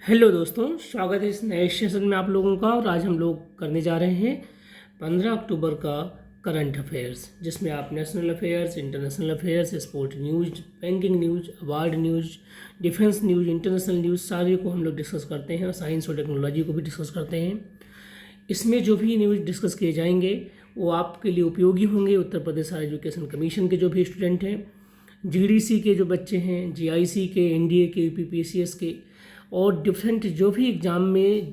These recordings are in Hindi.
हेलो दोस्तों, स्वागत है इस नए सेशन में आप लोगों का। और आज हम लोग करने जा रहे हैं 15 अक्टूबर का करंट अफेयर्स, जिसमें आप national affairs, international affairs, sport news, banking news, award news, defence news, international news सारे को हम लोग डिस्कस करते हैं और साइंस और टेक्नोलॉजी को भी डिस्कस करते हैं। इसमें जो भी न्यूज़ डिस्कस किए जाएंगे वो आपके लिए उपयोगी होंगे। Uttar Pradesh higher education commission के जो भी स्टूडेंट हैं, जीडीसी के जो बच्चे हैं, जीआईसी के, एनडीए के, यूपीपीसीएस के और डिफरेंट जो भी एग्ज़ाम में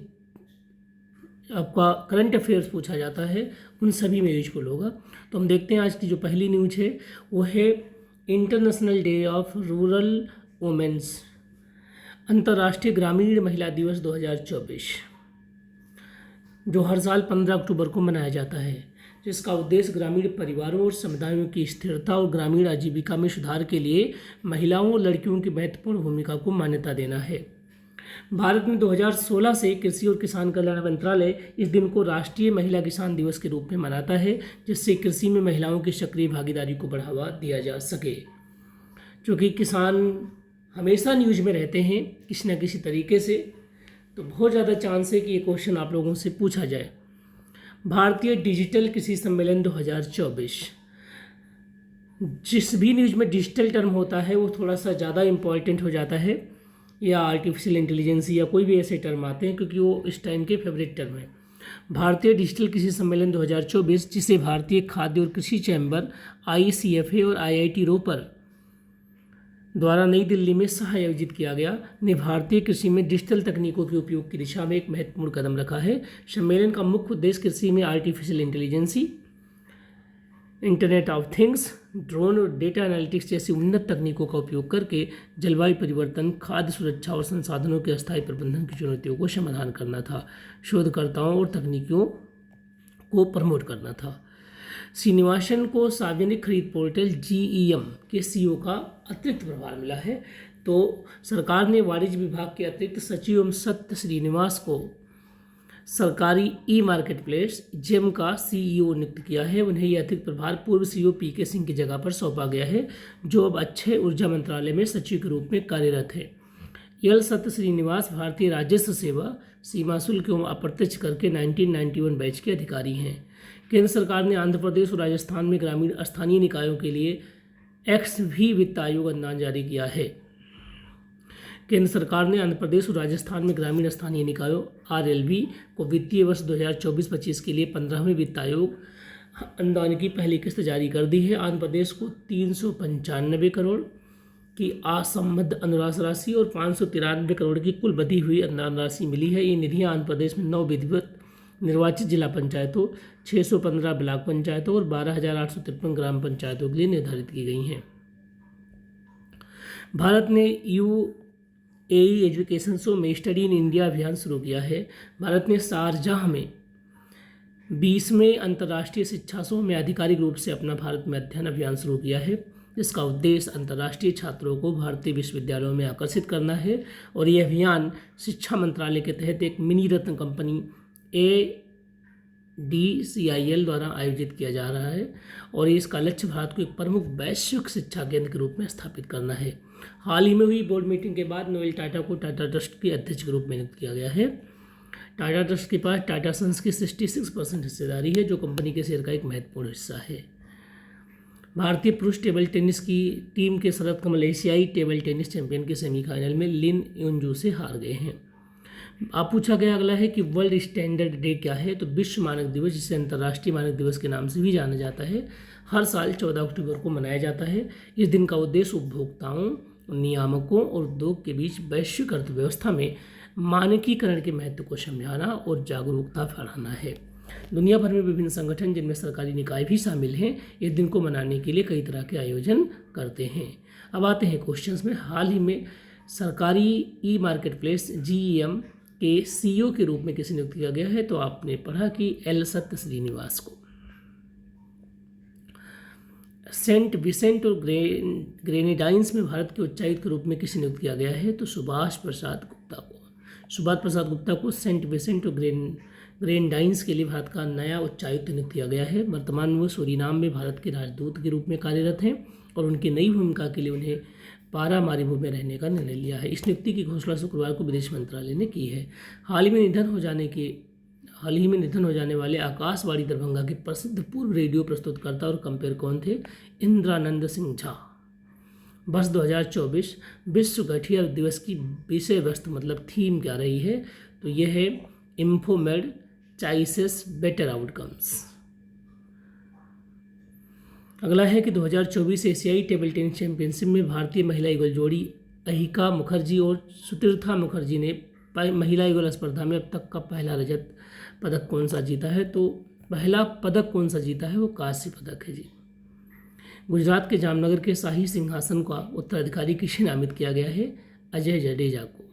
आपका करंट अफेयर्स पूछा जाता है उन सभी में यूजफुल होगा। तो हम देखते हैं आज की जो पहली न्यूज़ है वो है international day of rural women's, अंतर्राष्ट्रीय ग्रामीण महिला दिवस 2024, जो हर साल 15 अक्टूबर को मनाया जाता है, जिसका उद्देश्य ग्रामीण परिवारों और समुदायों की स्थिरता और ग्रामीण आजीविका में सुधार के लिए महिलाओं और लड़कियों की महत्वपूर्ण भूमिका को मान्यता देना है। भारत में 2016 से कृषि और किसान कल्याण मंत्रालय इस दिन को राष्ट्रीय महिला किसान दिवस के रूप में मनाता है, जिससे कृषि में महिलाओं की सक्रिय भागीदारी को बढ़ावा दिया जा सके। क्योंकि किसान हमेशा न्यूज़ में रहते हैं किसी न किसी तरीके से, तो बहुत ज़्यादा चांस है कि ये क्वेश्चन आप लोगों से पूछा जाए। भारतीय डिजिटल कृषि सम्मेलन 2024, जिस भी न्यूज़ में डिजिटल टर्म होता है वो थोड़ा सा ज़्यादा इम्पॉर्टेंट हो जाता है, या आर्टिफिशियल इंटेलिजेंस या कोई भी ऐसे टर्म आते हैं, क्योंकि वो इस टाइम के फेवरेट टर्म है। भारतीय डिजिटल कृषि सम्मेलन 2024, जिसे भारतीय खाद्य और कृषि चैम्बर, ICFA और IIT रोपर द्वारा नई दिल्ली में सह आयोजित किया गया, ने भारतीय कृषि में डिजिटल तकनीकों के उपयोग की दिशा में एक महत्वपूर्ण कदम रखा है। सम्मेलन का मुख्य उद्देश्य कृषि में artificial intelligence, internet of things, drone और डेटा एनालिटिक्स जैसी उन्नत तकनीकों का उपयोग करके जलवायु परिवर्तन, खाद्य सुरक्षा और संसाधनों के अस्थायी प्रबंधन की चुनौतियों को समाधान करना था, शोधकर्ताओं और तकनीकियों को प्रमोट करना था। श्रीनिवासन को सार्वजनिक खरीद पोर्टल GEM के CEO का अतिरिक्त प्रभार मिला है। तो सरकार ने वाणिज्य विभाग के अतिरिक्त सचिव एवं सत्य श्रीनिवास को सरकारी मार्केट प्लेस जेम का CEO नियुक्त किया है। उन्हें यह अतिरिक्त प्रभार पूर्व CEO PK सिंह की जगह पर सौंपा गया है, जो अब अक्षय ऊर्जा मंत्रालय में सचिव के रूप में कार्यरत है। एल सत्य श्रीनिवास भारतीय राजस्व सेवा, सीमा शुल्क एवं अप्रत्यक्ष कर के 1991 बैच के अधिकारी हैं। केंद्र सरकार ने आंध्र प्रदेश और राजस्थान में ग्रामीण स्थानीय निकायों के लिए XV वित्त आयोग अनुदान जारी किया है। केंद्र सरकार ने आंध्र प्रदेश और राजस्थान में ग्रामीण स्थानीय निकायों RLV को वित्तीय वर्ष 2024-25 के लिए 15वें वित्त आयोग अनुदान की पहली किस्त जारी कर दी है। आंध्र प्रदेश को 395 करोड़ की असंबद्ध अनुदान राशि और 593 करोड़ की कुल बधी हुई अनुदान राशि मिली है। ये निधियां आंध्र प्रदेश में 9 विधिवत निर्वाचित जिला पंचायतों, 615 ब्लॉक पंचायतों और 12,853 ग्राम पंचायतों के लिए निर्धारित की गई हैं। भारत ने UAE एजुकेशन शो में स्टडी इन इंडिया अभियान शुरू किया है। भारत ने शारजाह में 20वें अंतर्राष्ट्रीय शिक्षा शो में आधिकारिक रूप से अपना भारत में अध्ययन अभियान शुरू किया है, जिसका उद्देश्य अंतर्राष्ट्रीय छात्रों को भारतीय विश्वविद्यालयों में आकर्षित करना है। और यह अभियान शिक्षा मंत्रालय के तहत एक मिनी रत्न कंपनी ADCIL द्वारा आयोजित किया जा रहा है, और इसका लक्ष्य भारत को एक प्रमुख वैश्विक शिक्षा केंद्र के रूप में स्थापित करना है। हाल ही में हुई बोर्ड मीटिंग के बाद नोएल टाटा को टाटा ट्रस्ट के अध्यक्ष के रूप में नियुक्त किया गया है। टाटा ट्रस्ट के पास टाटा सन्स की 66% हिस्सेदारी है, जो कंपनी के शेयर का एक महत्वपूर्ण हिस्सा है। भारतीय पुरुष टेबल टेनिस की टीम के शरद कमल एशियाई टेबल टेनिस चैंपियन के सेमीफाइनल में लिन युनजू से हार गए हैं। अब पूछा गया अगला है कि वर्ल्ड स्टैंडर्ड डे क्या है। तो विश्व मानक दिवस, जिसे अंतर्राष्ट्रीय मानक दिवस के नाम से भी जाना जाता है, हर साल 14 अक्टूबर को मनाया जाता है। इस दिन का उद्देश्य उपभोक्ताओं, नियामकों और उद्योग के बीच वैश्विक अर्थव्यवस्था में मानकीकरण के महत्व को समझाना और जागरूकता बढ़ाना है। दुनिया भर में विभिन्न संगठन, जिनमें सरकारी निकाय भी शामिल हैं, इस दिन को मनाने के लिए कई तरह के आयोजन करते हैं। अब आते हैं क्वेश्चंस में। हाल ही में सरकारी मार्केट प्लेस GEM के CEO के रूप में किसे नियुक्त किया गया है। तो आपने पढ़ा कि एल सत्य श्रीनिवास को। सेंट विसेंट और ग्रेनेडाइंस में भारत के उच्चायुक्त के रूप में किसे नियुक्त किया गया है। तो सुभाष प्रसाद गुप्ता को सेंट विसेंट और ग्रेनेडाइंस के लिए भारत का नया उच्चायुक्त नियुक्त किया गया है। वर्तमान में वो सूरीनाम में भारत के राजदूत के रूप में कार्यरत हैं, और उनकी नई भूमिका के लिए उन्हें पारामारी भूमि में रहने का निर्णय लिया है। इस नियुक्ति की घोषणा शुक्रवार को विदेश मंत्रालय ने की है। हाल ही में निधन हो जाने वाले आकाशवाणी दरभंगा के प्रसिद्ध पूर्व रेडियो प्रस्तुतकर्ता और कंपेयर कौन थे? इंद्रानंद सिंह झा। वर्ष 2024 विश्व गठिया दिवस की विषय वस्तु मतलब थीम क्या रही है? तो यह है इन्फोमेड चॉइसेस बेटर आउटकम्स। अगला है कि 2024 एशियाई टेबल टेनिस चैंपियनशिप में भारतीय महिला युगल जोड़ी अहिका मुखर्जी और सुतीर्था मुखर्जी ने महिला युगल स्पर्धा में अब तक का पहला रजत पदक कौन सा जीता है? तो पहला पदक कौन सा जीता है? वो कांस्य पदक है जी। गुजरात के जामनगर के शाही सिंहासन का उत्तराधिकारी किसे नामित किया गया है? अजय जडेजा को।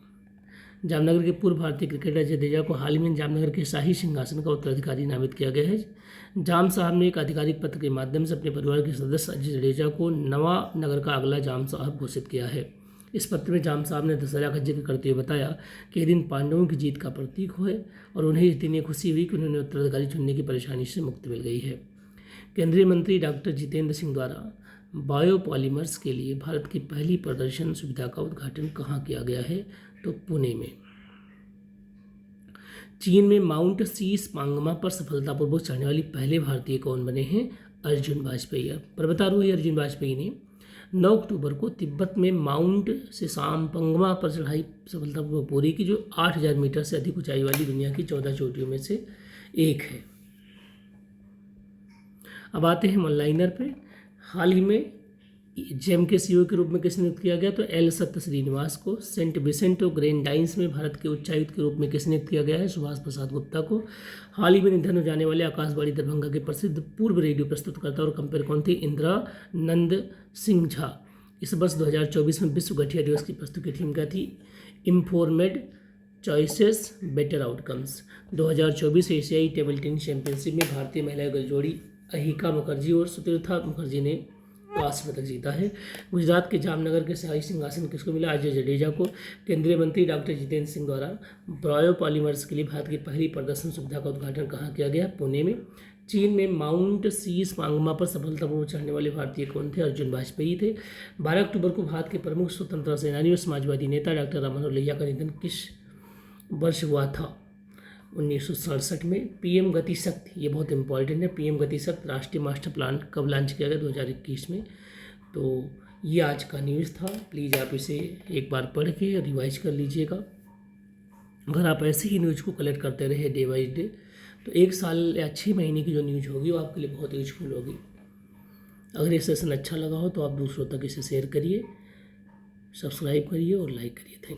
जामनगर के पूर्व भारतीय क्रिकेटर जडेजा को हाल ही में जामनगर के शाही सिंहासन का उत्तराधिकारी नामित किया गया है। जाम साहब ने एक आधिकारिक पत्र के माध्यम से अपने परिवार के सदस्य अजय जडेजा को नवा नगर का अगला जाम साहब घोषित किया है। इस पत्र में जाम साहब ने दशहरा का जिक्र करते हुए बताया कि यह दिन पांडवों की जीत का प्रतीक है और उन्हें इस दिन ये खुशी हुई कि उन्हें उत्तराधिकारी चुनने की परेशानी से मुक्ति मिल गई है। केंद्रीय मंत्री डॉक्टर जितेंद्र सिंह द्वारा बायोपॉलीमर्स के लिए भारत की पहली प्रदर्शन सुविधा का उद्घाटन कहाँ किया गया है? तो पुणे में। चीन में माउंट शीश मांगमा पर सफलतापूर्वक चढ़ने वाली पहले भारतीय कौन बने हैं? अर्जुन वाजपेयी। पर्वतारोही अर्जुन वाजपेयी ने 9 अक्टूबर को तिब्बत में माउंट सिसामपंगमा पर चढ़ाई सफलतापूर्वक पूरी की, जो 8000 मीटर से अधिक ऊंचाई वाली दुनिया की 14 चोटियों में से एक है। अब आते हैं ऑनलाइनर पे। हाल ही में जेम के सीईओ के रूप में किसे नियुक्त किया गया? तो एल सत्य श्रीनिवास को। सेंट विसेंट और ग्रेनडाइंस में भारत के उच्चायुक्त के रूप में किसे नियुक्त किया गया है? सुभाष प्रसाद गुप्ता को। हाल ही में निधन हो जाने वाले आकाशवाणी दरभंगा के प्रसिद्ध पूर्व रेडियो प्रस्तुतकर्ता और कंपेयर कौन थे? इंद्रानंद सिंह झा। इस वर्ष 2024 में विश्व गठिया दिवस की प्रस्तुत की थीम क्या थी? Informed choices better outcomes. 2024 एशियाई टेबल टेनिस चैंपियनशिप में भारतीय महिला युगल जोड़ी अहिका मुखर्जी और सुतीर्था मुखर्जी ने कांस्य पदक जीता है। गुजरात के जामनगर के शाही सिंहासन किसको मिला? अजय जडेजा को। केंद्रीय मंत्री डॉक्टर जितेंद्र सिंह द्वारा बायोपॉलीमर्स के लिए भारत की पहली प्रदर्शन सुविधा का उद्घाटन कहाँ किया गया? पुणे में। चीन में माउंट शीश मांगमा पर सफलतापूर्वक चढ़ने वाले भारतीय कौन थे? अर्जुन वाजपेयी थे। 12 अक्टूबर को भारत के प्रमुख स्वतंत्रता सेनानी और समाजवादी नेता डॉक्टर राम मनोहर लोहिया का निधन किस वर्ष हुआ था? 1967 में। पीएम गति शक्ति, ये बहुत इंपॉर्टेंट है। पीएम गति शक्ति राष्ट्रीय मास्टर प्लान कब लॉन्च किया गया? 2021 में। तो ये आज का न्यूज़ था। प्लीज़ आप इसे एक बार पढ़ के रिवाइज कर लीजिएगा। अगर आप ऐसे ही न्यूज़ को कलेक्ट करते रहे डे बाई डे, तो 1 साल या 6 महीने की जो न्यूज़ होगी वो आपके लिए बहुत यूजफुल होगी। अगर ये सेशन अच्छा लगा हो तो आप दूसरों तक इसे शेयर करिए, सब्सक्राइब करिए और लाइक करिए। Thank you.